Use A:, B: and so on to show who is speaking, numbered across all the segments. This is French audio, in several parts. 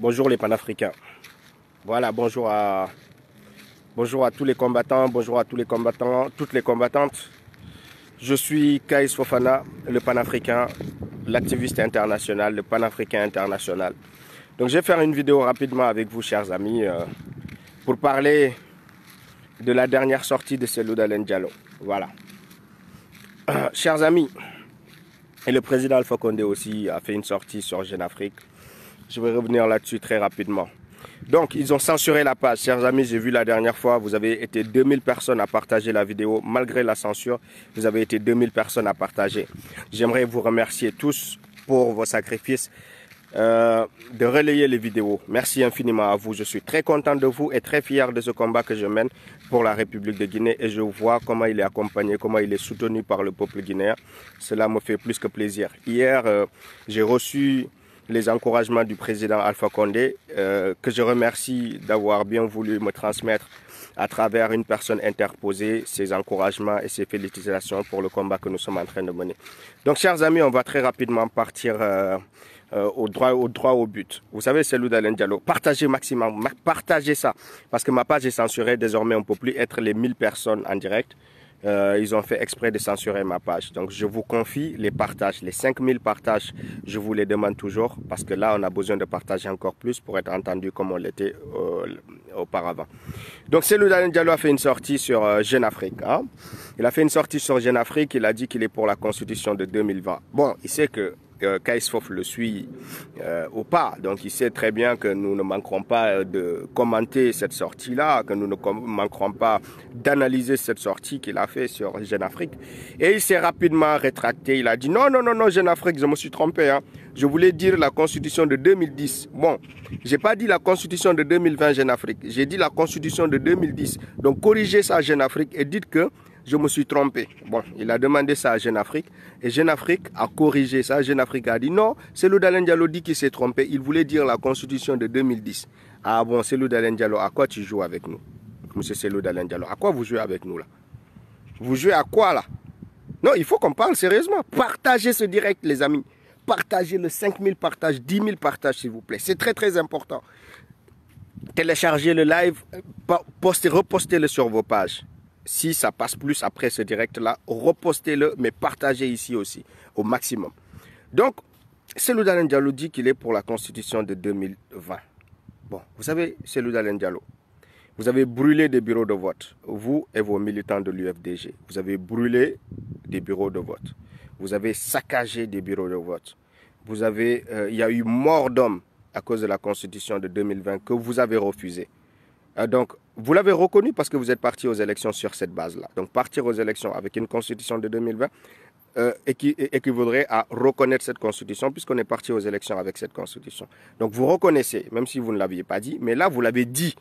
A: Bonjour les panafricains. Voilà, bonjour à tous les combattants, bonjour à tous les combattants, toutes les combattantes. Je suis Kaïs Fofana, le panafricain, l'activiste international, le panafricain international. Donc je vais faire une vidéo rapidement avec vous, chers amis, pour parler de la dernière sortie de Cellou Dalein Diallo. Voilà. Chers amis, et le président Alpha Condé aussi a fait une sortie sur Jeune Afrique. Je vais revenir là-dessus très rapidement. Donc, ils ont censuré la page. Chers amis, j'ai vu la dernière fois, vous avez été 2000 personnes à partager la vidéo. Malgré la censure, vous avez été 2000 personnes à partager. J'aimerais vous remercier tous pour vos sacrifices de relayer les vidéos. Merci infiniment à vous. Je suis très content de vous et très fier de ce combat que je mène pour la République de Guinée. Et je vois comment il est accompagné, comment il est soutenu par le peuple guinéen. Cela me fait plus que plaisir. Hier, j'ai reçu les encouragements du président Alpha Condé, que je remercie d'avoir bien voulu me transmettre à travers une personne interposée, ses encouragements et ses félicitations pour le combat que nous sommes en train de mener. Donc, chers amis, on va très rapidement partir au droit au but. Vous savez, Cellou Dalein Diallo, partagez maximum, partagez ça, parce que ma page est censurée, désormais on ne peut plus être les 1000 personnes en direct. Ils ont fait exprès de censurer ma page. Donc je vous confie les partages, les 5000 partages, je vous les demande toujours parce que là on a besoin de partager encore plus pour être entendu comme on l'était auparavant. Donc Cellou Dalein Diallo a fait une sortie sur Jeune Afrique. Hein? Il a fait une sortie sur Jeune Afrique, il a dit qu'il est pour la constitution de 2020. Bon, il sait que Kaïs Fof le suit ou pas. Donc il sait très bien que nous ne manquerons pas de commenter cette sortie-là, que nous ne manquerons pas d'analyser cette sortie qu'il a fait sur Jeune Afrique. Et il s'est rapidement rétracté. Il a dit non, Jeune Afrique, je me suis trompé. Hein. Je voulais dire la constitution de 2010. Bon, j'ai pas dit la constitution de 2020 Jeune Afrique. J'ai dit la constitution de 2010. Donc corrigez ça Jeune Afrique et dites que je me suis trompé. Bon, il a demandé ça à Jeune Afrique et Jeune Afrique a corrigé ça. Jeune Afrique a dit non, Cellou Dalein Diallo dit qu'il s'est trompé. Il voulait dire la constitution de 2010. Ah bon, Cellou Dalein Diallo, à quoi tu joues avec nous? Monsieur Cellou Dalein Diallo, à quoi vous jouez avec nous là? Vous jouez à quoi là? Non, il faut qu'on parle sérieusement. Partagez ce direct les amis. Partagez le 5000 partages, 10 000 partages s'il vous plaît. C'est très très important. Téléchargez le live, repostez-le sur vos pages. Si ça passe plus après ce direct-là, repostez-le, mais partagez ici aussi, au maximum. Donc, Cellou Dalein Diallo dit qu'il est pour la constitution de 2020. Bon, vous savez, Cellou Dalein Diallo, vous avez brûlé des bureaux de vote, vous et vos militants de l'UFDG. Vous avez brûlé des bureaux de vote. Vous avez saccagé des bureaux de vote. Vous avez, il y a eu mort d'hommes à cause de la constitution de 2020 que vous avez refusé. Donc, vous l'avez reconnu parce que vous êtes parti aux élections sur cette base-là. Donc, partir aux élections avec une constitution de 2020 équivaudrait à reconnaître cette constitution puisqu'on est parti aux élections avec cette constitution. Donc, vous reconnaissez, même si vous ne l'aviez pas dit, mais là, vous l'avez dit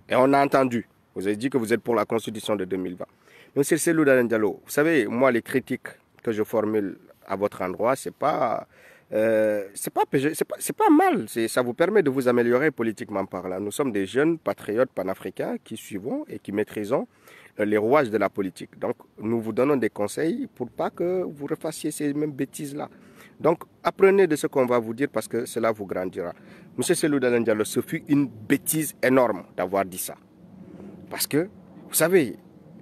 A: et on a entendu. Vous avez dit que vous êtes pour la constitution de 2020. Donc, c'est Cellou Dalein Diallo. Vous savez, moi, les critiques que je formule à votre endroit, c'est pas mal, ça vous permet de vous améliorer politiquement parlant. Nous sommes des jeunes patriotes panafricains qui suivons et qui maîtrisons les rouages de la politique. Donc, nous vous donnons des conseils pour pas que vous refassiez ces mêmes bêtises-là. Donc, apprenez de ce qu'on va vous dire parce que cela vous grandira. Monsieur Cellou Dalein Diallo, ce fut une bêtise énorme d'avoir dit ça. Parce que, vous savez,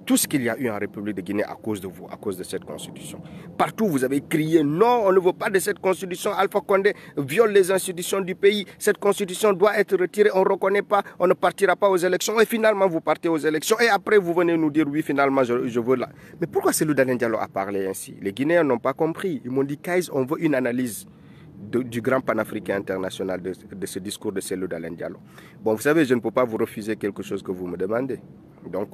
A: tout ce qu'il y a eu en République de Guinée à cause de vous, à cause de cette constitution. Partout, vous avez crié non, on ne veut pas de cette constitution. Alpha Condé viole les institutions du pays. Cette constitution doit être retirée. On ne reconnaît pas, on ne partira pas aux élections. Et finalement, vous partez aux élections. Et après, vous venez nous dire oui, finalement, je veux là. Mais pourquoi Cellou Dalein Diallo a parlé ainsi? Les Guinéens n'ont pas compris. Ils m'ont dit, Kaïs, on veut une analyse du grand panafricain international de ce discours de Cellou Dalein Diallo. Bon, vous savez, je ne peux pas vous refuser quelque chose que vous me demandez. Donc,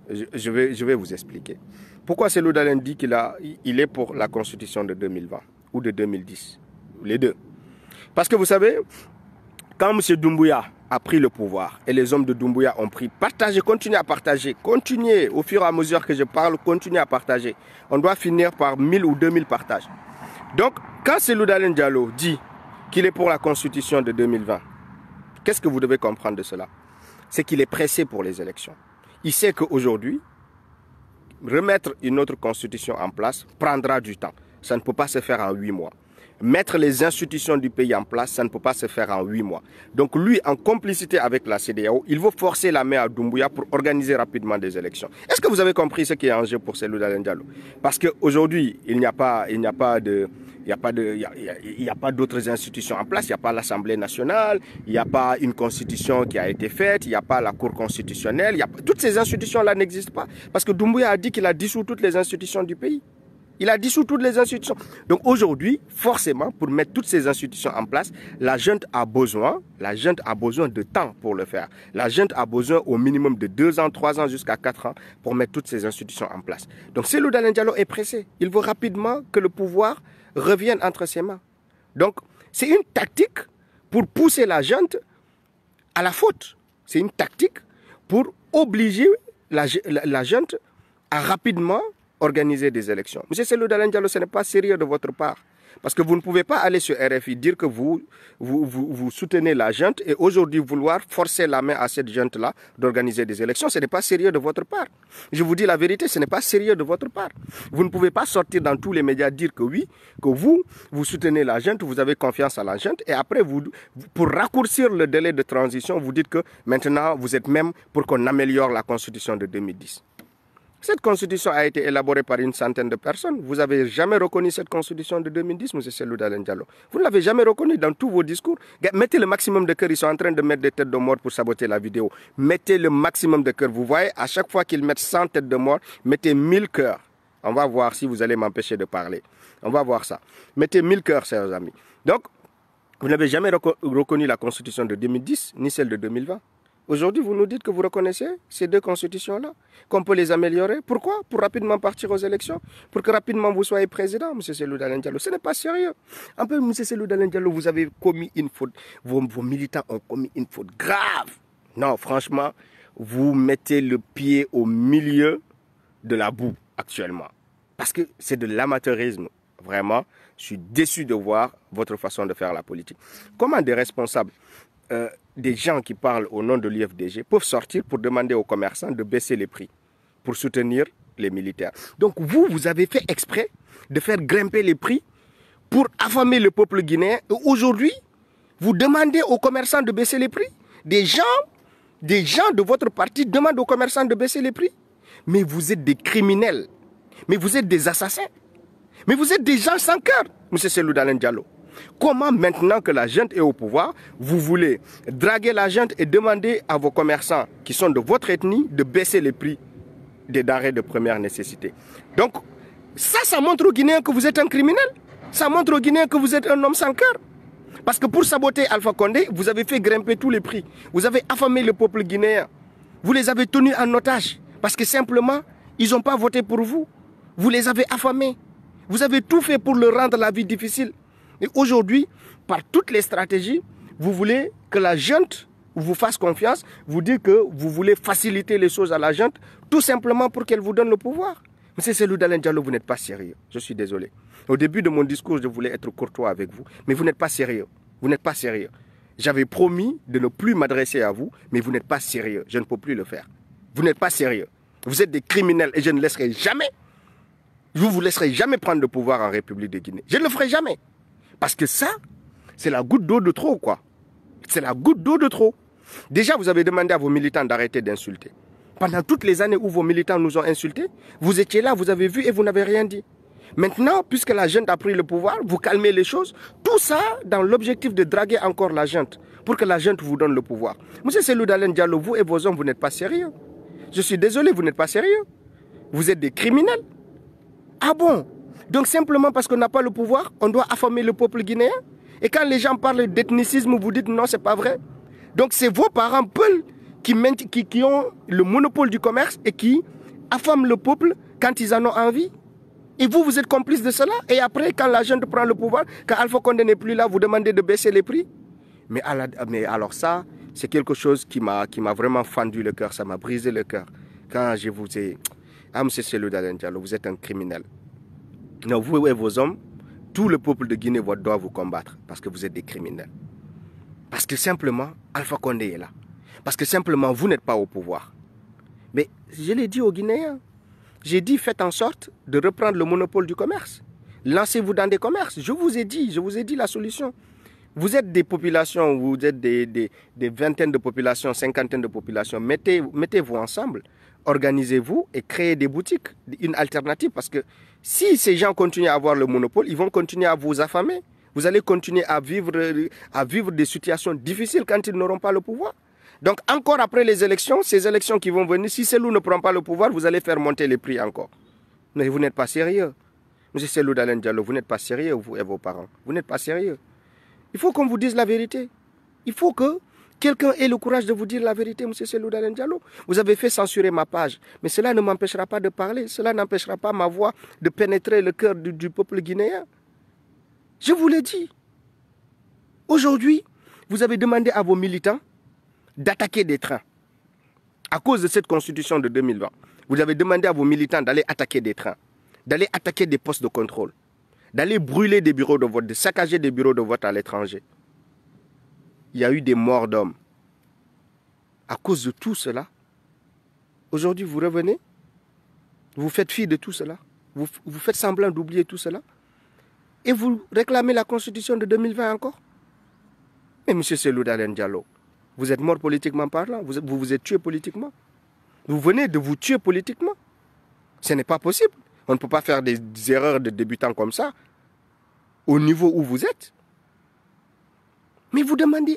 A: je vais vous expliquer. Pourquoi Cellou Dalein dit qu'il est pour la constitution de 2020 ou de 2010? Les deux. Parce que vous savez, quand M. Doumbouya a pris le pouvoir et les hommes de Doumbouya ont pris, partagez, continuez à partager, continuez au fur et à mesure que je parle, continuez à partager. On doit finir par 1000 ou 2000 partages. Donc, quand Cellou Dalein Diallo dit qu'il est pour la constitution de 2020, qu'est-ce que vous devez comprendre de cela? C'est qu'il est pressé pour les élections. Il sait qu'aujourd'hui, remettre une autre constitution en place prendra du temps. Ça ne peut pas se faire en 8 mois. mettre les institutions du pays en place, ça ne peut pas se faire en 8 mois. Donc lui, en complicité avec la CEDEAO, il veut forcer la main à Doumbouya pour organiser rapidement des élections. Est-ce que vous avez compris ce qui est en jeu pour Cellou Dalein Diallo? Parce qu'aujourd'hui, il n'y a pas d'autres institutions en place, il n'y a pas l'Assemblée nationale, il n'y a pas une constitution qui a été faite, il n'y a pas la Cour constitutionnelle, toutes ces institutions-là n'existent pas. Parce que Doumbouya a dit qu'il a dissous toutes les institutions du pays. Il a dissous toutes les institutions. Donc aujourd'hui, forcément, pour mettre toutes ces institutions en place, la junte a besoin de temps pour le faire. La junte a besoin au minimum de 2 ans, 3 ans, jusqu'à 4 ans pour mettre toutes ces institutions en place. Donc Cellou Dalein Diallo est pressé. Il veut rapidement que le pouvoir revienne entre ses mains. Donc c'est une tactique pour pousser la junte à la faute. C'est une tactique pour obliger la junte à rapidement organiser des élections. Monsieur Cellou Dalein Diallo, ce n'est pas sérieux de votre part. Parce que vous ne pouvez pas aller sur RFI dire que vous soutenez la junte et aujourd'hui vouloir forcer la main à cette junte-là d'organiser des élections. Ce n'est pas sérieux de votre part. Je vous dis la vérité, ce n'est pas sérieux de votre part. Vous ne pouvez pas sortir dans tous les médias dire que oui, que vous soutenez la junte, vous avez confiance à la junte et après, pour raccourcir le délai de transition, vous dites que maintenant, vous êtes même pour qu'on améliore la constitution de 2010. Cette constitution a été élaborée par une centaine de personnes. Vous n'avez jamais reconnu cette constitution de 2010, M. Cellou Dalein Diallo. Vous ne l'avez jamais reconnue dans tous vos discours. Mettez le maximum de cœur. Ils sont en train de mettre des têtes de mort pour saboter la vidéo. Mettez le maximum de cœur. Vous voyez, à chaque fois qu'ils mettent 100 têtes de mort, mettez 1000 cœurs. On va voir si vous allez m'empêcher de parler. On va voir ça. Mettez 1000 cœurs, chers amis. Donc, vous n'avez jamais reconnu la constitution de 2010, ni celle de 2020. Aujourd'hui, vous nous dites que vous reconnaissez ces deux constitutions-là, qu'on peut les améliorer. Pourquoi? Pour rapidement partir aux élections, pour que rapidement vous soyez président, M. Cellou Dalein Diallo. Ce n'est pas sérieux. Un peu, M. Cellou Dalein Diallo, vous avez commis une faute. Vos militants ont commis une faute grave. Non, franchement, vous mettez le pied au milieu de la boue actuellement. Parce que c'est de l'amateurisme. Vraiment, je suis déçu de voir votre façon de faire la politique. Comment des responsables des gens qui parlent au nom de l'UFDG peuvent sortir pour demander aux commerçants de baisser les prix pour soutenir les militaires. Donc vous avez fait exprès de faire grimper les prix pour affamer le peuple guinéen. Et aujourd'hui, vous demandez aux commerçants de baisser les prix. Des gens de votre parti demandent aux commerçants de baisser les prix. Mais vous êtes des criminels. Mais vous êtes des assassins. Mais vous êtes des gens sans cœur, M. Cellou Dalein Diallo. Comment maintenant que la junte est au pouvoir, vous voulez draguer la junte et demander à vos commerçants qui sont de votre ethnie de baisser les prix des denrées de première nécessité? Donc, ça montre aux Guinéens que vous êtes un criminel. Ça montre aux Guinéens que vous êtes un homme sans cœur. Parce que pour saboter Alpha Condé, vous avez fait grimper tous les prix. Vous avez affamé le peuple guinéen. Vous les avez tenus en otage. Parce que simplement, ils n'ont pas voté pour vous. Vous les avez affamés. Vous avez tout fait pour leur rendre la vie difficile. Et aujourd'hui, par toutes les stratégies, vous voulez que la junte vous fasse confiance, vous dites que vous voulez faciliter les choses à la junte, tout simplement pour qu'elle vous donne le pouvoir. Monsieur Cellou Dalein Diallo, vous n'êtes pas sérieux. Je suis désolé. Au début de mon discours, je voulais être courtois avec vous, mais vous n'êtes pas sérieux. Vous n'êtes pas sérieux. J'avais promis de ne plus m'adresser à vous, mais vous n'êtes pas sérieux. Je ne peux plus le faire. Vous n'êtes pas sérieux. Vous êtes des criminels et je ne laisserai jamais, je ne vous laisserai jamais prendre le pouvoir en République de Guinée. Je ne le ferai jamais. Parce que ça, c'est la goutte d'eau de trop, quoi. C'est la goutte d'eau de trop. Déjà, vous avez demandé à vos militants d'arrêter d'insulter. Pendant toutes les années où vos militants nous ont insultés, vous étiez là, vous avez vu et vous n'avez rien dit. Maintenant, puisque la junte a pris le pouvoir, vous calmez les choses. Tout ça dans l'objectif de draguer encore la junte, pour que la junte vous donne le pouvoir. Monsieur Cellou Dalein Diallo, vous et vos hommes, vous n'êtes pas sérieux. Je suis désolé, vous n'êtes pas sérieux. Vous êtes des criminels. Ah bon? Donc simplement parce qu'on n'a pas le pouvoir, on doit affamer le peuple guinéen. Et quand les gens parlent d'ethnicisme, vous dites non, c'est pas vrai. Donc c'est vos parents Peul qui ont le monopole du commerce et qui affament le peuple quand ils en ont envie. Et vous, vous êtes complice de cela. Et après, quand la junte prend le pouvoir, quand Alpha Condé n'est plus là, vous demandez de baisser les prix. Mais alors ça, c'est quelque chose qui m'a vraiment fendu le cœur, ça m'a brisé le cœur. Quand je vous ai... Ah, M. Cellou Dalein Diallo, vous êtes un criminel. Non, vous et vos hommes, tout le peuple de Guinée doit vous combattre parce que vous êtes des criminels. Parce que simplement, Alpha Condé est là. Parce que simplement, vous n'êtes pas au pouvoir. Mais je l'ai dit aux Guinéens. J'ai dit, faites en sorte de reprendre le monopole du commerce. Lancez-vous dans des commerces. Je vous ai dit la solution. Vous êtes des populations, vous êtes des vingtaines de populations, cinquantaines de populations. Mettez-vous ensemble, organisez-vous et créez des boutiques, une alternative. Parce que si ces gens continuent à avoir le monopole, ils vont continuer à vous affamer. Vous allez continuer à vivre des situations difficiles quand ils n'auront pas le pouvoir. Donc encore après les élections, ces élections qui vont venir, si Cellou ne prend pas le pouvoir, vous allez faire monter les prix encore. Mais vous n'êtes pas sérieux. Monsieur Cellou Dalein Diallo, vous n'êtes pas sérieux, vous et vos parents. Vous n'êtes pas sérieux. Il faut qu'on vous dise la vérité. Il faut que quelqu'un ait le courage de vous dire la vérité, monsieur Cellou Dalein Diallo. Vous avez fait censurer ma page, mais cela ne m'empêchera pas de parler. Cela n'empêchera pas ma voix de pénétrer le cœur du peuple guinéen. Je vous l'ai dit. Aujourd'hui, vous avez demandé à vos militants d'attaquer des trains. À cause de cette constitution de 2020, vous avez demandé à vos militants d'aller attaquer des trains, d'aller attaquer des postes de contrôle, d'aller brûler des bureaux de vote, de saccager des bureaux de vote à l'étranger. Il y a eu des morts d'hommes. À cause de tout cela, aujourd'hui vous revenez, vous faites fi de tout cela, vous faites semblant d'oublier tout cela, et vous réclamez la constitution de 2020 encore. Mais M. Cellou Dalein Diallo, vous êtes mort politiquement parlant, vous vous êtes tué politiquement. Vous venez de vous tuer politiquement. Ce n'est pas possible. On ne peut pas faire des erreurs de débutants comme ça, au niveau où vous êtes. Mais vous demandez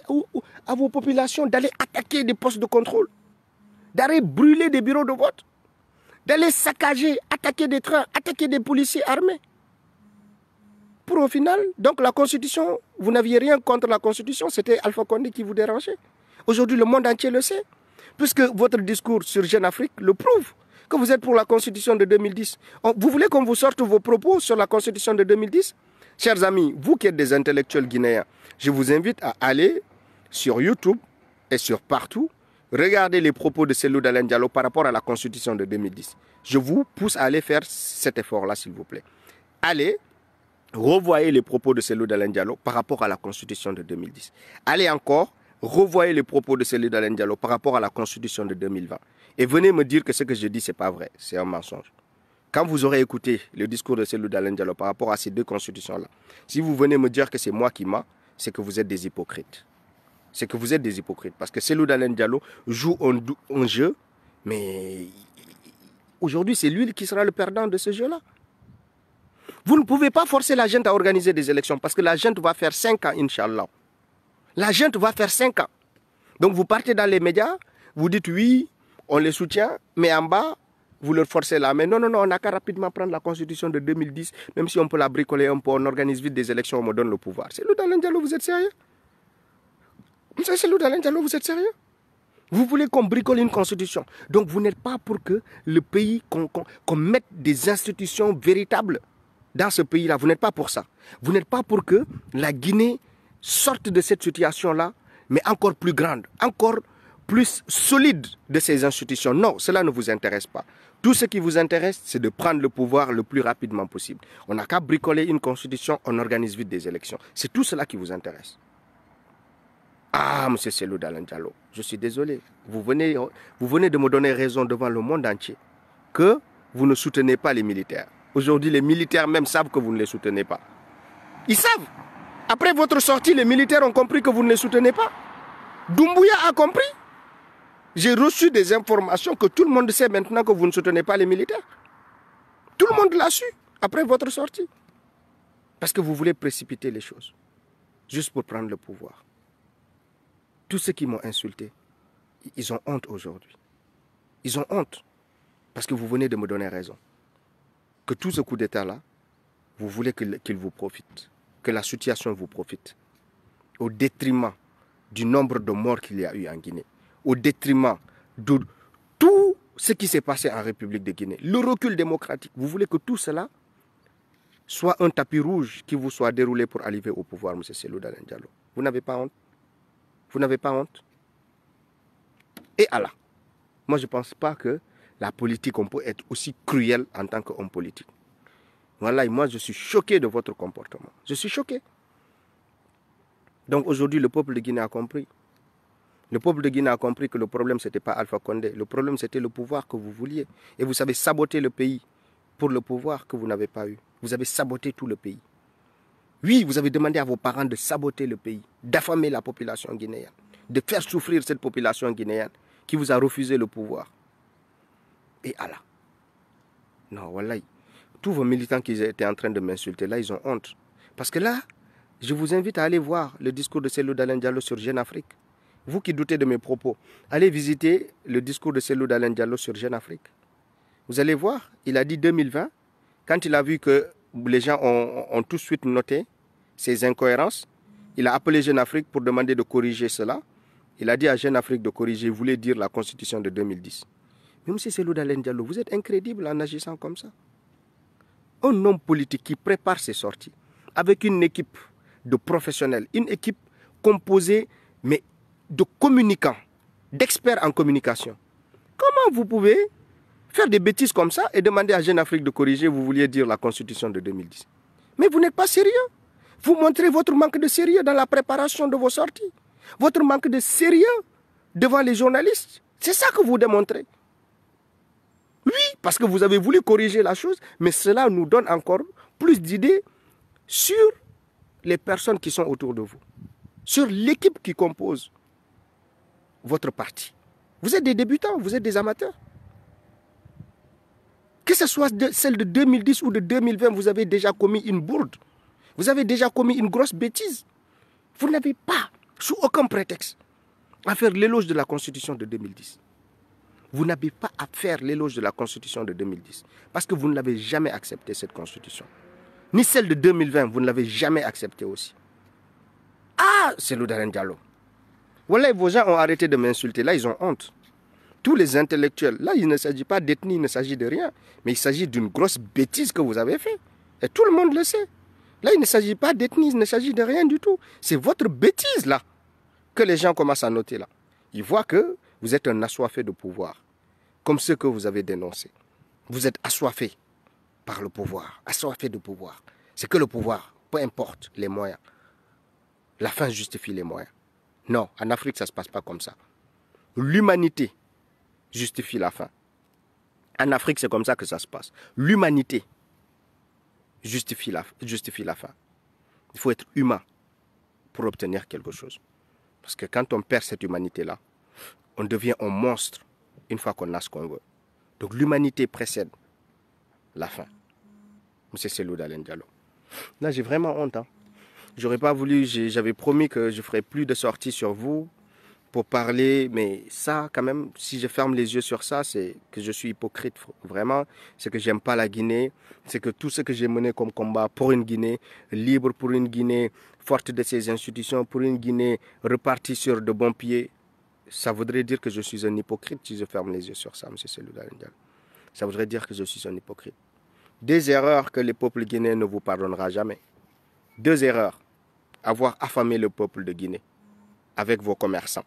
A: à vos populations d'aller attaquer des postes de contrôle, d'aller brûler des bureaux de vote, d'aller saccager, attaquer des trains, attaquer des policiers armés. Pour au final, donc la Constitution, vous n'aviez rien contre la Constitution, c'était Alpha Condé qui vous dérangeait. Aujourd'hui, le monde entier le sait, puisque votre discours sur Jeune Afrique le prouve, que vous êtes pour la Constitution de 2010. Vous voulez qu'on vous sorte vos propos sur la Constitution de 2010? Chers amis, vous qui êtes des intellectuels guinéens, je vous invite à aller sur YouTube et sur partout, regarder les propos de Cellou Dalein Diallo par rapport à la Constitution de 2010. Je vous pousse à aller faire cet effort-là, s'il vous plaît. Allez, revoyez les propos de Cellou Dalein Diallo par rapport à la Constitution de 2010. Allez encore, revoyez les propos de Cellou Dalein Diallo par rapport à la Constitution de 2020. Et venez me dire que ce que je dis, ce n'est pas vrai, c'est un mensonge. Quand vous aurez écouté le discours de Cellou Dalein Diallo par rapport à ces deux constitutions-là, si vous venez me dire que c'est moi qui mens, c'est que vous êtes des hypocrites. C'est que vous êtes des hypocrites. Parce que Cellou Dalein Diallo joue un jeu, mais aujourd'hui, c'est lui qui sera le perdant de ce jeu-là. Vous ne pouvez pas forcer la gente à organiser des élections parce que la gente va faire 5 ans, Inch'Allah. La gente va faire 5 ans. Donc vous partez dans les médias, vous dites oui, on les soutient, mais en bas, vous leur forcez la main. Non, non, non, on n'a qu'à rapidement prendre la constitution de 2010, même si on peut la bricoler un peu, on organise vite des élections, on me donne le pouvoir. Cellou Dalein Diallo, vous êtes sérieux? Cellou Dalein Diallo, vous êtes sérieux? Vous voulez qu'on bricole une constitution. Donc vous n'êtes pas pour que le pays, qu'on mette des institutions véritables dans ce pays-là. Vous n'êtes pas pour ça. Vous n'êtes pas pour que la Guinée sorte de cette situation-là, mais encore plus grande, encore plus solide de ces institutions. Non, cela ne vous intéresse pas. Tout ce qui vous intéresse, c'est de prendre le pouvoir le plus rapidement possible. On n'a qu'à bricoler une constitution, on organise vite des élections. C'est tout cela qui vous intéresse. Ah, M. Cellou Dalein Diallo, je suis désolé. Vous venez de me donner raison devant le monde entier que vous ne soutenez pas les militaires. Aujourd'hui, les militaires même savent que vous ne les soutenez pas. Ils savent. Après votre sortie, les militaires ont compris que vous ne les soutenez pas. Doumbouya a compris. J'ai reçu des informations que tout le monde sait maintenant que vous ne soutenez pas les militaires. Tout le monde l'a su après votre sortie. Parce que vous voulez précipiter les choses. Juste pour prendre le pouvoir. Tous ceux qui m'ont insulté, ils ont honte aujourd'hui. Ils ont honte. Parce que vous venez de me donner raison. Que tout ce coup d'État-là, vous voulez qu'il vous profite. Que la situation vous profite. Au détriment du nombre de morts qu'il y a eu en Guinée. Au détriment de tout ce qui s'est passé en République de Guinée. Le recul démocratique. Vous voulez que tout cela soit un tapis rouge qui vous soit déroulé pour arriver au pouvoir, M. Cellou Dalein Diallo. Vous n'avez pas honte? Vous n'avez pas honte? Et Allah, moi je ne pense pas que la politique, on peut être aussi cruel en tant qu'homme politique. Voilà, moi je suis choqué de votre comportement. Je suis choqué. Donc aujourd'hui, le peuple de Guinée a compris. Le peuple de Guinée a compris que le problème, ce n'était pas Alpha Condé. Le problème, c'était le pouvoir que vous vouliez. Et vous savez saboter le pays pour le pouvoir que vous n'avez pas eu. Vous avez saboté tout le pays. Oui, vous avez demandé à vos parents de saboter le pays, d'affamer la population guinéenne, de faire souffrir cette population guinéenne qui vous a refusé le pouvoir. Et Allah. Non, wallahi. Tous vos militants qui étaient en train de m'insulter, là, ils ont honte. Parce que là, je vous invite à aller voir le discours de Cellou Dalein Diallo sur Jeune Afrique. Vous qui doutez de mes propos, allez visiter le discours de Cellou Dalein Diallo sur Jeune Afrique. Vous allez voir, il a dit 2020, quand il a vu que les gens ont tout de suite noté ces incohérences, il a appelé Jeune Afrique pour demander de corriger cela. Il a dit à Jeune Afrique de corriger, il voulait dire la constitution de 2010. Mais M. Cellou Dalein Diallo, vous êtes incrédible en agissant comme ça. Un homme politique qui prépare ses sorties avec une équipe de professionnels, une équipe composée mais de communicants, d'experts en communication. Comment vous pouvez faire des bêtises comme ça et demander à Jeune Afrique de corriger, vous vouliez dire la constitution de 2010? Mais vous n'êtes pas sérieux. Vous montrez votre manque de sérieux dans la préparation de vos sorties. Votre manque de sérieux devant les journalistes. C'est ça que vous démontrez. Oui, parce que vous avez voulu corriger la chose, mais cela nous donne encore plus d'idées sur les personnes qui sont autour de vous, sur l'équipe qui compose votre parti. Vous êtes des débutants, vous êtes des amateurs. Que ce soit celle de 2010 ou de 2020, vous avez déjà commis une bourde. Vous avez déjà commis une grosse bêtise. Vous n'avez pas, sous aucun prétexte, à faire l'éloge de la Constitution de 2010. Vous n'avez pas à faire l'éloge de la Constitution de 2010. Parce que vous ne l'avez jamais accepté, cette Constitution. Ni celle de 2020, vous ne l'avez jamais acceptée aussi. Ah, c'est Cellou Dalein Diallo. Voilà, vos gens ont arrêté de m'insulter. Là, ils ont honte. Tous les intellectuels, là, il ne s'agit pas d'ethnie, il ne s'agit de rien. Mais il s'agit d'une grosse bêtise que vous avez faite. Et tout le monde le sait. Là, il ne s'agit pas d'ethnie, il ne s'agit de rien du tout. C'est votre bêtise, là, que les gens commencent à noter, là. Ils voient que vous êtes un assoiffé de pouvoir, comme ceux que vous avez dénoncés. Vous êtes assoiffé par le pouvoir, assoiffé de pouvoir. C'est que le pouvoir, peu importe les moyens. La fin justifie les moyens. Non, en Afrique, ça ne se passe pas comme ça. L'humanité justifie la fin. En Afrique, c'est comme ça que ça se passe. L'humanité justifie la fin. Il faut être humain pour obtenir quelque chose. Parce que quand on perd cette humanité-là, on devient un monstre une fois qu'on a ce qu'on veut. Donc l'humanité précède la fin. Monsieur Cellou Dalein Diallo. Là, j'ai vraiment honte. J'aurais pas voulu, j'avais promis que je ne ferais plus de sorties sur vous pour parler, mais ça, quand même, si je ferme les yeux sur ça, c'est que je suis hypocrite, vraiment. C'est que j'aime pas la Guinée. C'est que tout ce que j'ai mené comme combat pour une Guinée libre, pour une Guinée forte de ses institutions, pour une Guinée repartie sur de bons pieds, ça voudrait dire que je suis un hypocrite si je ferme les yeux sur ça, M. Cellou Dalein Diallo. Ça voudrait dire que je suis un hypocrite. Des erreurs que le peuple guinéen ne vous pardonnera jamais. 2 erreurs. Avoir affamé le peuple de Guinée avec vos commerçants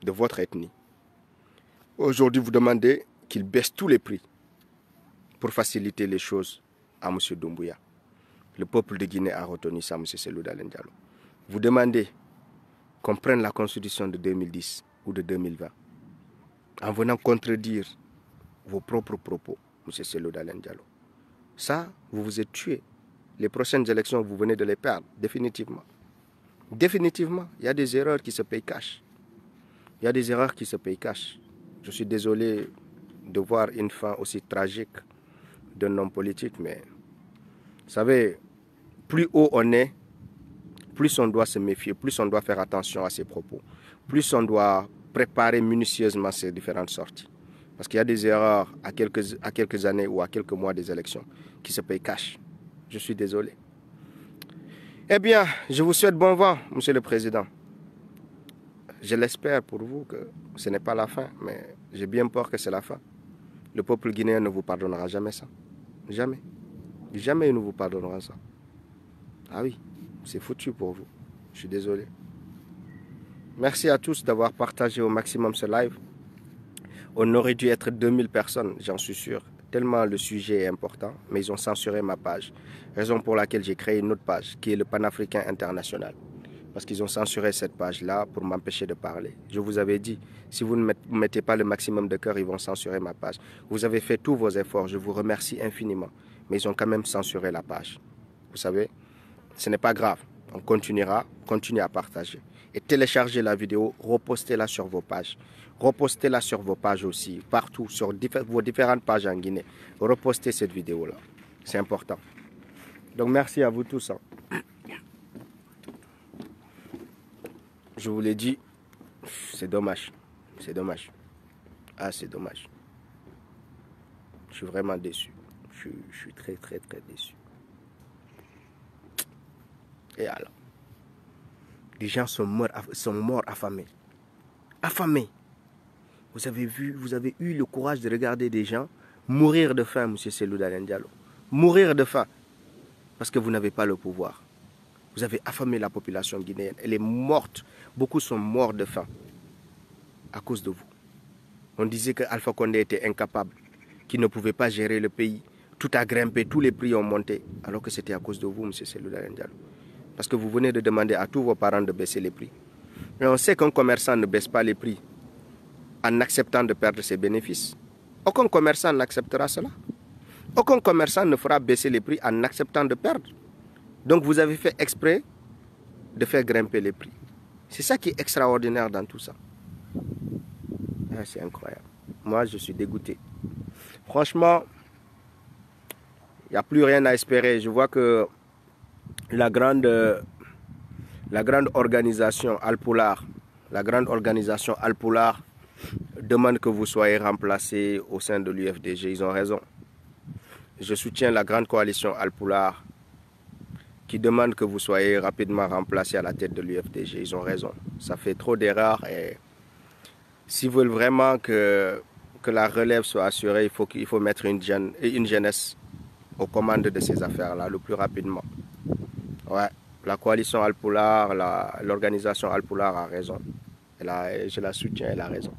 A: de votre ethnie. Aujourd'hui, vous demandez qu'il baisse tous les prix pour faciliter les choses à M. Doumbouya. Le peuple de Guinée a retenu ça, M. Cellou Dalein Diallo. Vous demandez qu'on prenne la constitution de 2010 ou de 2020 en venant contredire vos propres propos, M. Cellou Dalein Diallo. Ça, vous vous êtes tué. Les prochaines élections, vous venez de les perdre, définitivement. Définitivement, il y a des erreurs qui se payent cash. Il y a des erreurs qui se payent cash. Je suis désolé de voir une fin aussi tragique d'un homme politique, mais vous savez, plus haut on est, plus on doit se méfier, plus on doit faire attention à ses propos, plus on doit préparer minutieusement ses différentes sorties. Parce qu'il y a des erreurs à quelques années ou à quelques mois des élections qui se payent cash. Je suis désolé. Eh bien, je vous souhaite bon vent, Monsieur le Président. Je l'espère pour vous que ce n'est pas la fin, mais j'ai bien peur que c'est la fin. Le peuple guinéen ne vous pardonnera jamais ça. Jamais. Jamais il ne vous pardonnera ça. Ah oui, c'est foutu pour vous. Je suis désolé. Merci à tous d'avoir partagé au maximum ce live. On aurait dû être 2000 personnes, j'en suis sûr, tellement le sujet est important, mais ils ont censuré ma page. Raison pour laquelle j'ai créé une autre page, qui est le Panafricain International. Parce qu'ils ont censuré cette page-là pour m'empêcher de parler. Je vous avais dit, si vous ne mettez pas le maximum de cœur, ils vont censurer ma page. Vous avez fait tous vos efforts, je vous remercie infiniment. mais ils ont quand même censuré la page. Vous savez, ce n'est pas grave. On continuera, continuez à partager. Et téléchargez la vidéo, repostez-la sur vos pages. Repostez-la sur vos pages aussi, partout, sur vos différentes pages en Guinée. Repostez cette vidéo-là. C'est important. Donc merci à vous tous. Je vous l'ai dit, c'est dommage. C'est dommage. Ah, c'est dommage. Je suis vraiment déçu. Je suis très, très, très déçu. Et alors, les gens sont morts affamés. Affamés. Vous avez vu, vous avez eu le courage de regarder des gens mourir de faim, M. Cellou Dalein Diallo. Mourir de faim. Parce que vous n'avez pas le pouvoir. Vous avez affamé la population guinéenne. Elle est morte. Beaucoup sont morts de faim. À cause de vous. On disait que Alpha Condé était incapable. Qu'il ne pouvait pas gérer le pays. Tout a grimpé, tous les prix ont monté. Alors que c'était à cause de vous, M. Cellou Dalein Diallo. Parce que vous venez de demander à tous vos parents de baisser les prix. Mais on sait qu'un commerçant ne baisse pas les prix en acceptant de perdre ses bénéfices. Aucun commerçant n'acceptera cela. Aucun commerçant ne fera baisser les prix en acceptant de perdre. Donc vous avez fait exprès de faire grimper les prix. C'est ça qui est extraordinaire dans tout ça. Ah, c'est incroyable. Moi, je suis dégoûté. Franchement, il n'y a plus rien à espérer. Je vois que la grande organisation Alpulaar, demande que vous soyez remplacé au sein de l'UFDG. Ils ont raison. Je soutiens la grande coalition Alpulaar qui demande que vous soyez rapidement remplacé à la tête de l'UFDG. Ils ont raison. Ça fait trop d'erreurs et s'ils veulent vraiment que la relève soit assurée, il faut mettre une jeunesse aux commandes de ces affaires-là le plus rapidement. Ouais, la coalition Alpulaar, l'organisation Alpulaar a raison. Je la soutiens, elle a raison.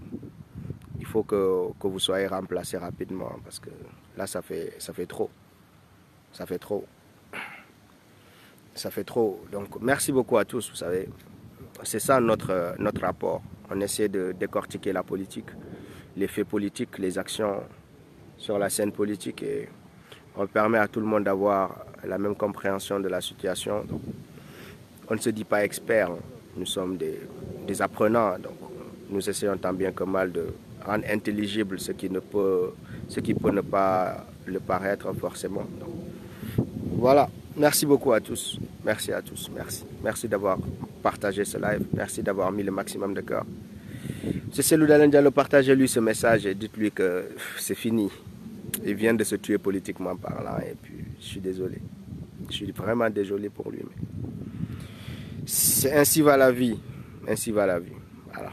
A: Il faut que vous soyez remplacé rapidement parce que là, ça fait trop. Ça fait trop. Ça fait trop. Donc, merci beaucoup à tous, vous savez. C'est ça notre rapport. On essaie de décortiquer la politique, les faits politiques, les actions sur la scène politique et on permet à tout le monde d'avoir la même compréhension de la situation. Donc, on ne se dit pas experts, nous sommes des apprenants. Donc, nous essayons tant bien que mal de rendre intelligible ce qui peut ne pas le paraître forcément. Donc, voilà, merci beaucoup à tous. Merci à tous, merci. Merci d'avoir partagé ce live, merci d'avoir mis le maximum de cœur. C'est Cellou Dalein Diallo, partagez-lui ce message et dites-lui que c'est fini. Il vient de se tuer politiquement parlant et puis je suis désolé. Je suis vraiment désolé pour lui. Mais ainsi va la vie. Ainsi va la vie. Voilà.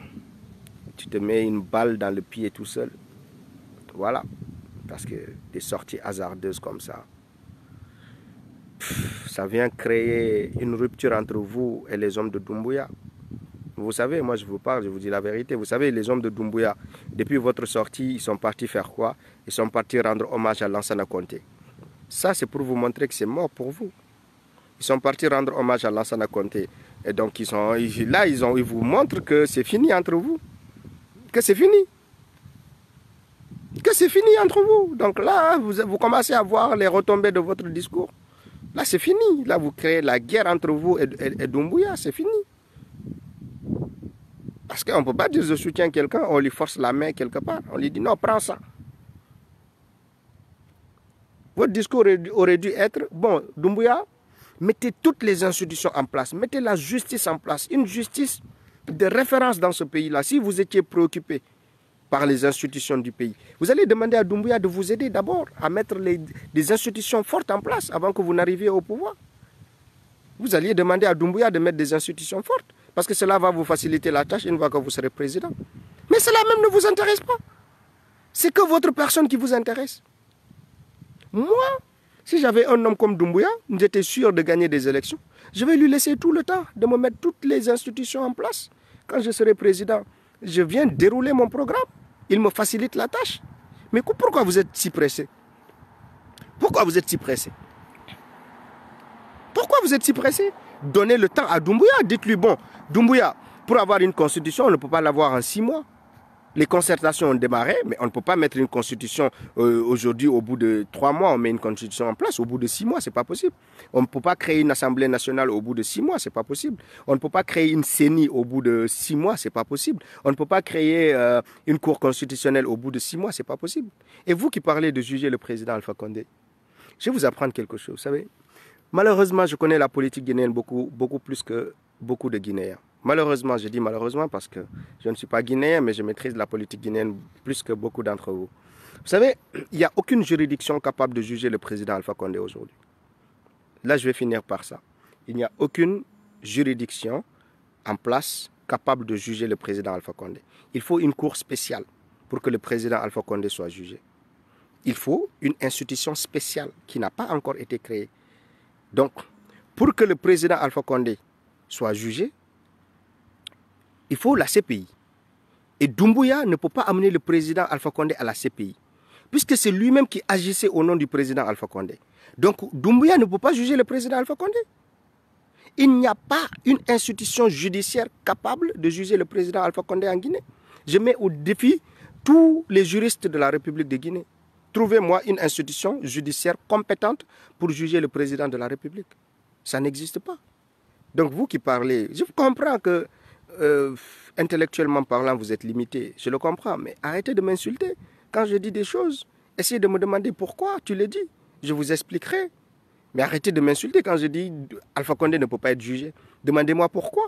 A: Tu te mets une balle dans le pied tout seul. Voilà. Parce que des sorties hasardeuses comme ça, ça vient créer une rupture entre vous et les hommes de Doumbouya. Vous savez, moi je vous parle, je vous dis la vérité. Vous savez, les hommes de Doumbouya, depuis votre sortie, ils sont partis faire quoi? Ils sont partis rendre hommage à Lansana Conté. Ça, c'est pour vous montrer que c'est mort pour vous. Ils sont partis rendre hommage à Lansana Conté. Et donc, ils vous montrent que c'est fini entre vous. Que c'est fini. Que c'est fini entre vous. Donc là, vous commencez à voir les retombées de votre discours. Là, c'est fini. Là, vous créez la guerre entre vous et Doumbouya. C'est fini. Parce qu'on ne peut pas dire je soutiens quelqu'un, on lui force la main quelque part. On lui dit non, prends ça. Votre discours aurait dû être, bon, Doumbouya, mettez toutes les institutions en place, mettez la justice en place, une justice de référence dans ce pays-là. Si vous étiez préoccupé par les institutions du pays, vous allez demander à Doumbouya de vous aider d'abord à mettre des institutions fortes en place avant que vous n'arriviez au pouvoir. Vous alliez demander à Doumbouya de mettre des institutions fortes. Parce que cela va vous faciliter la tâche une fois que vous serez président. Mais cela même ne vous intéresse pas. C'est que votre personne qui vous intéresse. Moi, si j'avais un homme comme Doumbouya, j'étais sûr de gagner des élections. Je vais lui laisser tout le temps de me mettre toutes les institutions en place. Quand je serai président, je viens dérouler mon programme. Il me facilite la tâche. Mais pourquoi vous êtes si pressé? Pourquoi vous êtes si pressé? Pourquoi vous êtes si pressé? Donnez le temps à Doumbouya. Dites-lui, bon, Doumbouya, pour avoir une constitution, on ne peut pas l'avoir en 6 mois. Les concertations ont démarré, mais on ne peut pas mettre une constitution aujourd'hui au bout de 3 mois, on met une constitution en place, au bout de 6 mois, c'est pas possible. On ne peut pas créer une assemblée nationale au bout de 6 mois, c'est pas possible. On ne peut pas créer une CENI au bout de 6 mois, c'est pas possible. On ne peut pas créer une cour constitutionnelle au bout de 6 mois, c'est pas possible. Et vous qui parlez de juger le président Alpha Condé, je vais vous apprendre quelque chose, vous savez. Malheureusement, je connais la politique guinéenne beaucoup plus que beaucoup de Guinéens. Malheureusement, je dis malheureusement parce que je ne suis pas guinéen, mais je maîtrise la politique guinéenne plus que beaucoup d'entre vous. Vous savez, il n'y a aucune juridiction capable de juger le président Alpha Condé aujourd'hui. Là, je vais finir par ça. Il n'y a aucune juridiction en place capable de juger le président Alpha Condé. Il faut une cour spéciale pour que le président Alpha Condé soit jugé. Il faut une institution spéciale qui n'a pas encore été créée. Donc, pour que le président Alpha Condé soit jugé, il faut la CPI. Et Doumbouya ne peut pas amener le président Alpha Condé à la CPI, puisque c'est lui-même qui agissait au nom du président Alpha Condé. Donc Doumbouya ne peut pas juger le président Alpha Condé. Il n'y a pas une institution judiciaire capable de juger le président Alpha Condé en Guinée. Je mets au défi tous les juristes de la République de Guinée. Trouvez-moi une institution judiciaire compétente pour juger le président de la République. Ça n'existe pas. Donc vous qui parlez, je comprends que intellectuellement parlant, vous êtes limité. Je le comprends, mais arrêtez de m'insulter. Quand je dis des choses, essayez de me demander pourquoi tu le dis. Je vous expliquerai. Mais arrêtez de m'insulter quand je dis Alpha Condé ne peut pas être jugé. Demandez-moi pourquoi.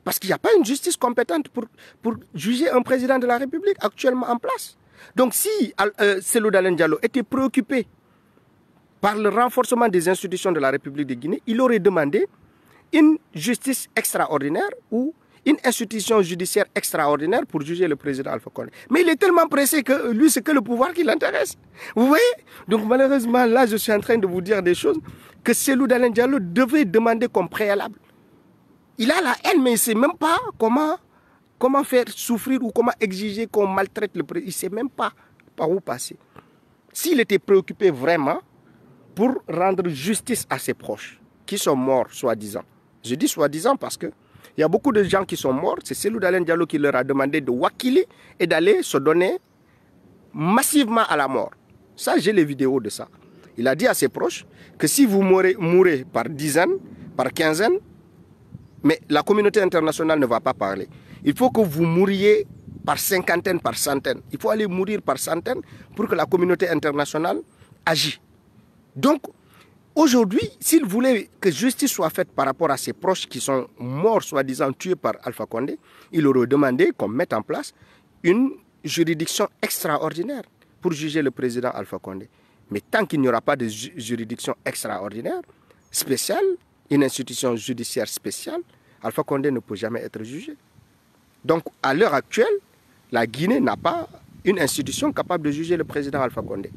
A: Parce qu'il n'y a pas une justice compétente pour juger un président de la République actuellement en place. Donc si Cellou Dalein Diallo était préoccupé par le renforcement des institutions de la République de Guinée, il aurait demandé une justice extraordinaire ou une institution judiciaire extraordinaire pour juger le président Alpha Condé. Mais il est tellement pressé que lui, c'est que le pouvoir qui l'intéresse. Vous voyez? Donc malheureusement, là, je suis en train de vous dire des choses que Cellou Dalein Diallo devait demander comme préalable. Il a la haine, mais il ne sait même pas comment faire souffrir ou comment exiger qu'on maltraite le président. Il ne sait même pas par où passer. S'il était préoccupé vraiment pour rendre justice à ses proches, qui sont morts, soi-disant. Je dis soi-disant parce que il y a beaucoup de gens qui sont morts. C'est Cellou Dalein Diallo qui leur a demandé de wakili et d'aller se donner massivement à la mort. Ça, j'ai les vidéos de ça. Il a dit à ses proches que si vous mourrez par dizaines, par quinzaines, mais la communauté internationale ne va pas parler. Il faut que vous mouriez par cinquantaine, par centaines. Il faut aller mourir par centaines pour que la communauté internationale agisse. Donc, aujourd'hui, s'il voulait que justice soit faite par rapport à ses proches qui sont morts, soi-disant tués par Alpha Condé, il aurait demandé qu'on mette en place une juridiction extraordinaire pour juger le président Alpha Condé. Mais tant qu'il n'y aura pas de juridiction extraordinaire, spéciale, une institution judiciaire spéciale, Alpha Condé ne peut jamais être jugé. Donc, à l'heure actuelle, la Guinée n'a pas une institution capable de juger le président Alpha Condé.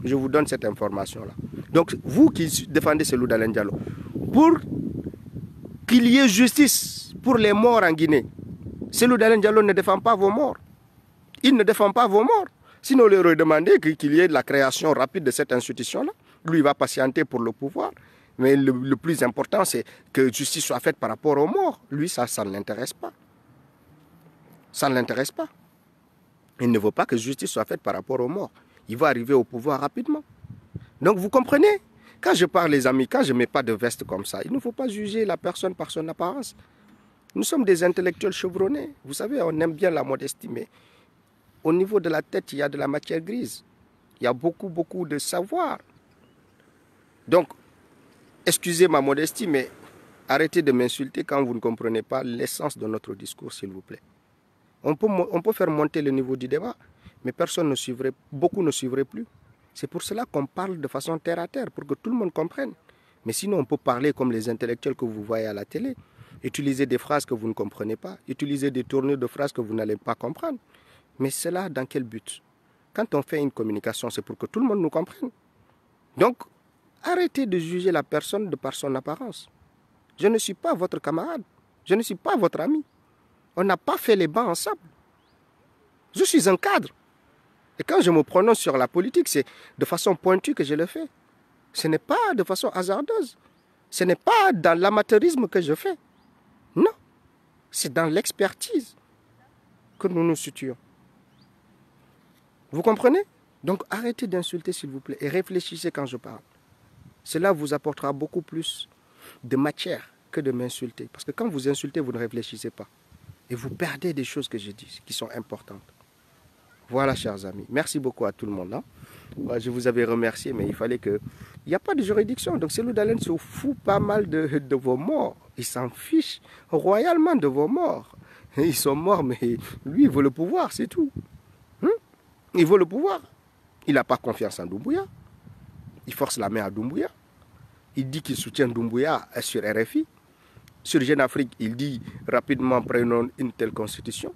A: Je vous donne cette information-là. Donc, vous qui défendez Cellou Dalein Diallo, pour qu'il y ait justice pour les morts en Guinée, Cellou Dalein Diallo ne défend pas vos morts. Il ne défend pas vos morts. Sinon, il aurait demandé qu'il y ait de la création rapide de cette institution-là. Lui, il va patienter pour le pouvoir. Mais le plus important, c'est que justice soit faite par rapport aux morts. Lui, ça ne l'intéresse pas. Ça ne l'intéresse pas. Il ne veut pas que justice soit faite par rapport aux morts. Il va arriver au pouvoir rapidement. Donc, vous comprenez? Quand je parle, les amis, quand je ne mets pas de veste comme ça, il ne faut pas juger la personne par son apparence. Nous sommes des intellectuels chevronnés. Vous savez, on aime bien la modestie, mais au niveau de la tête, il y a de la matière grise. Il y a beaucoup de savoir. Donc, excusez ma modestie, mais arrêtez de m'insulter quand vous ne comprenez pas l'essence de notre discours, s'il vous plaît. On peut faire monter le niveau du débat, mais beaucoup ne suivraient plus. C'est pour cela qu'on parle de façon terre à terre, pour que tout le monde comprenne. Mais sinon, on peut parler comme les intellectuels que vous voyez à la télé, utiliser des phrases que vous ne comprenez pas, utiliser des tournures de phrases que vous n'allez pas comprendre. Mais cela, dans quel but? Quand on fait une communication, c'est pour que tout le monde nous comprenne. Donc, arrêtez de juger la personne de par son apparence. Je ne suis pas votre camarade. Je ne suis pas votre ami. On n'a pas fait les bancs ensemble. Je suis un cadre. Et quand je me prononce sur la politique, c'est de façon pointue que je le fais. Ce n'est pas de façon hasardeuse. Ce n'est pas dans l'amateurisme que je fais. Non. C'est dans l'expertise que nous nous situons. Vous comprenez? Donc arrêtez d'insulter s'il vous plaît et réfléchissez quand je parle. Cela vous apportera beaucoup plus de matière que de m'insulter. Parce que quand vous insultez, vous ne réfléchissez pas. Et vous perdez des choses que je dis, qui sont importantes. Voilà, chers amis. Merci beaucoup à tout le monde. Hein. Je vous avais remercié, mais il fallait que... Il n'y a pas de juridiction. Donc Cellou Dalein se fout pas mal de vos morts. Il s'en fiche royalement de vos morts. Ils sont morts, mais lui, il veut le pouvoir, c'est tout. Il veut le pouvoir. Il n'a pas confiance en Doumbouya. Il force la main à Doumbouya. Il dit qu'il soutient Doumbouya sur RFI. Sur Jeune Afrique, il dit rapidement prenons une telle constitution.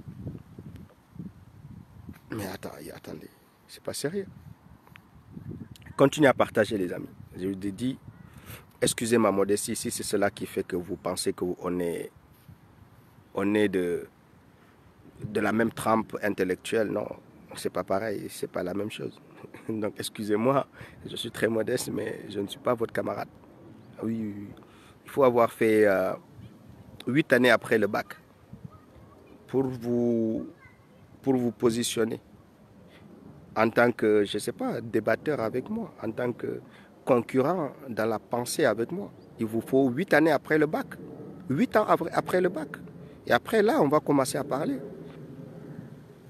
A: Mais attendez, c'est pas sérieux. Continuez à partager les amis. Je vous ai dit, excusez ma modestie, si c'est cela qui fait que vous pensez qu'on est de la même trempe intellectuelle, non, c'est pas pareil, c'est pas la même chose. Donc excusez-moi, je suis très modeste, mais je ne suis pas votre camarade. Oui. Il faut avoir fait 8 années après le bac pour vous positionner en tant que, je ne sais pas, débatteur avec moi, en tant que concurrent dans la pensée avec moi. Il vous faut 8 années après le bac. 8 ans après le bac. Et après là, on va commencer à parler.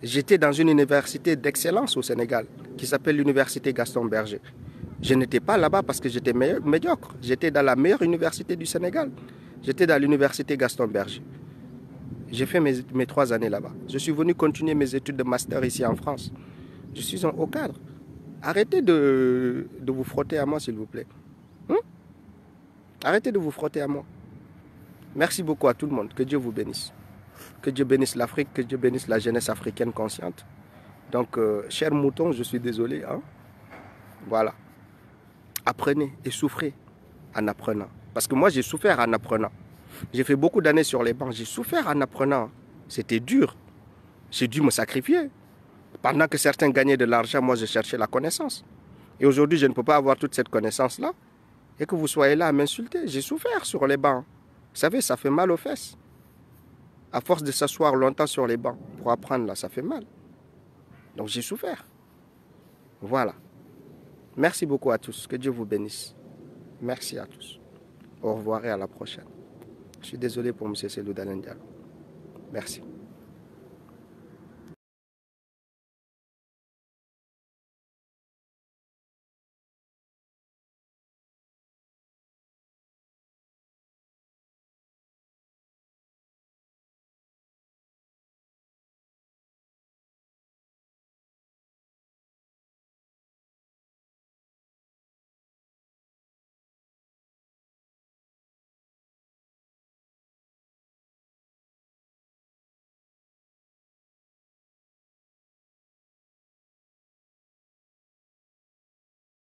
A: J'étais dans une université d'excellence au Sénégal qui s'appelle l'université Gaston Berger. Je n'étais pas là-bas parce que j'étais médiocre. J'étais dans la meilleure université du Sénégal. J'étais dans l'université Gaston Berger. J'ai fait mes 3 années là-bas. Je suis venu continuer mes études de master ici en France. Je suis un haut cadre. Arrêtez de vous frotter à moi, s'il vous plaît. Arrêtez de vous frotter à moi. Merci beaucoup à tout le monde. Que Dieu vous bénisse. Que Dieu bénisse l'Afrique, que Dieu bénisse la jeunesse africaine consciente. Donc, chers moutons, je suis désolé. Hein? Voilà. Apprenez et souffrez en apprenant. Parce que moi, j'ai souffert en apprenant. J'ai fait beaucoup d'années sur les bancs. J'ai souffert en apprenant. C'était dur. J'ai dû me sacrifier. Pendant que certains gagnaient de l'argent, moi, je cherchais la connaissance. Et aujourd'hui, je ne peux pas avoir toute cette connaissance-là. Et que vous soyez là à m'insulter. J'ai souffert sur les bancs. Vous savez, ça fait mal aux fesses. À force de s'asseoir longtemps sur les bancs pour apprendre, là, ça fait mal. Donc, j'ai souffert. Voilà. Merci beaucoup à tous. Que Dieu vous bénisse. Merci à tous. Au revoir et à la prochaine. Je suis désolé pour M. Cellou Dalein Diallo. Merci.